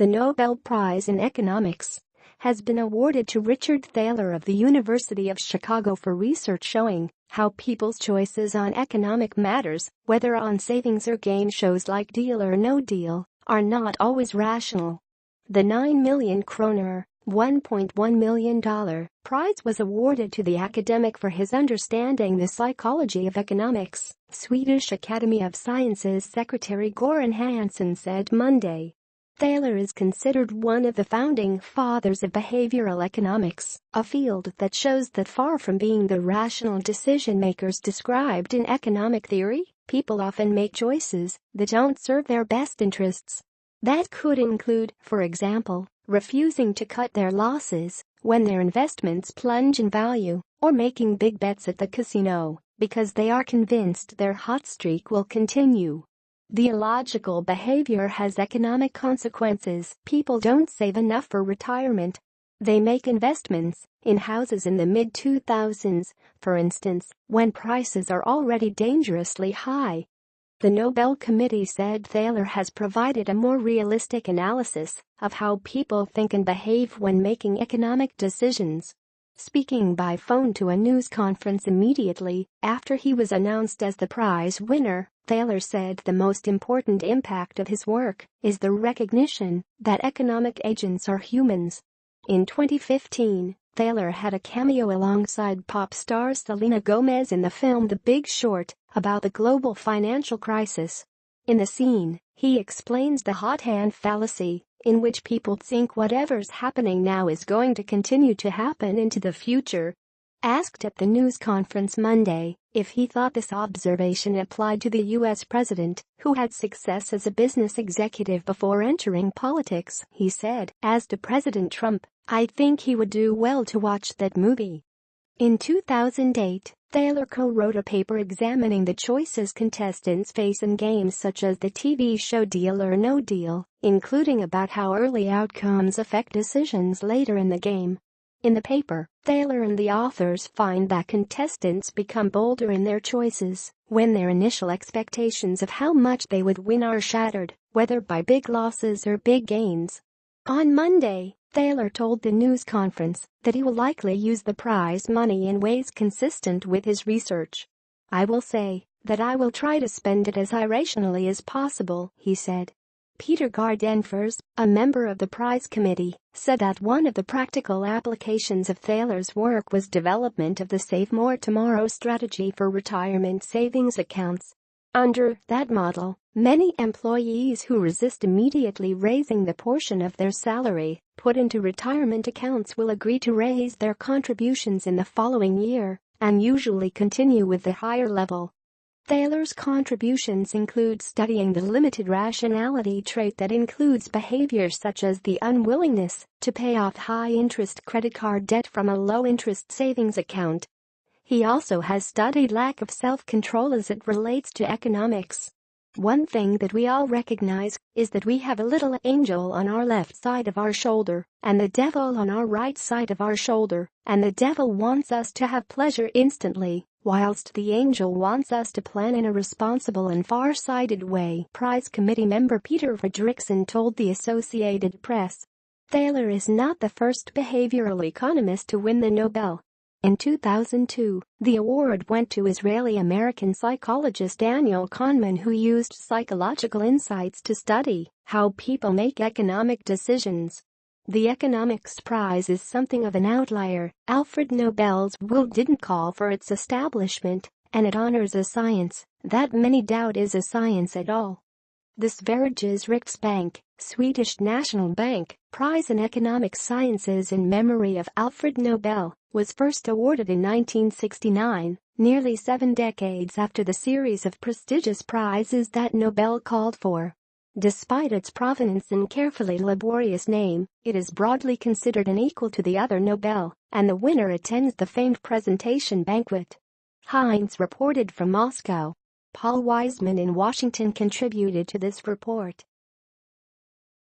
The Nobel Prize in Economics has been awarded to Richard Thaler of the University of Chicago for research showing how people's choices on economic matters, whether on savings or game shows like Deal or No Deal, are not always rational. The 9 million kroner $1.1 million prize was awarded to the academic for his understanding the psychology of economics, Swedish Academy of Sciences Secretary Göran Hansson said Monday. Thaler is considered one of the founding fathers of behavioral economics, a field that shows that far from being the rational decision-makers described in economic theory, people often make choices that don't serve their best interests. That could include, for example, refusing to cut their losses when their investments plunge in value, or making big bets at the casino because they are convinced their hot streak will continue. The illogical behavior has economic consequences. People don't save enough for retirement. They make investments in houses in the mid-2000s, for instance, when prices are already dangerously high. The Nobel Committee said Thaler has provided a more realistic analysis of how people think and behave when making economic decisions. Speaking by phone to a news conference immediately after he was announced as the prize winner, Thaler said the most important impact of his work is the recognition that economic agents are humans. In 2015, Thaler had a cameo alongside pop star Selena Gomez in the film The Big Short about the global financial crisis. In the scene, he explains the hot hand fallacy, in which people think whatever's happening now is going to continue to happen into the future. Asked at the news conference Monday if he thought this observation applied to the U.S. president, who had success as a business executive before entering politics, he said, "As to President Trump, I think he would do well to watch that movie." In 2008, Thaler co-wrote a paper examining the choices contestants face in games such as the TV show Deal or No Deal, including about how early outcomes affect decisions later in the game. In the paper, Thaler and the authors find that contestants become bolder in their choices when their initial expectations of how much they would win are shattered, whether by big losses or big gains. On Monday, Thaler told the news conference that he will likely use the prize money in ways consistent with his research. "I will say that I will try to spend it as irrationally as possible," he said. Peter Gardenfors, a member of the prize committee, said that one of the practical applications of Thaler's work was development of the Save More Tomorrow strategy for retirement savings accounts. Under that model, many employees who resist immediately raising the portion of their salary put into retirement accounts will agree to raise their contributions in the following year and usually continue with the higher level. Thaler's contributions include studying the limited rationality trait that includes behaviors such as the unwillingness to pay off high-interest credit card debt from a low-interest savings account. He also has studied lack of self-control as it relates to economics. "One thing that we all recognize is that we have a little angel on our left side of our shoulder and the devil on our right side of our shoulder, and the devil wants us to have pleasure instantly, whilst the angel wants us to plan in a responsible and far-sighted way," prize committee member Peter Fredrickson told the Associated Press. Thaler is not the first behavioral economist to win the Nobel. In 2002, the award went to Israeli-American psychologist Daniel Kahneman, who used psychological insights to study how people make economic decisions. The economics prize is something of an outlier. Alfred Nobel's will didn't call for its establishment, and it honors a science that many doubt is a science at all. The Sveriges Riksbank, Swedish National Bank, Prize in Economic Sciences in memory of Alfred Nobel, was first awarded in 1969, nearly 7 decades after the series of prestigious prizes that Nobel called for. Despite its provenance and carefully laborious name, it is broadly considered an equal to the other Nobel, and the winner attends the famed presentation banquet. Heinz reported from Moscow. Paul Wiseman in Washington contributed to this report.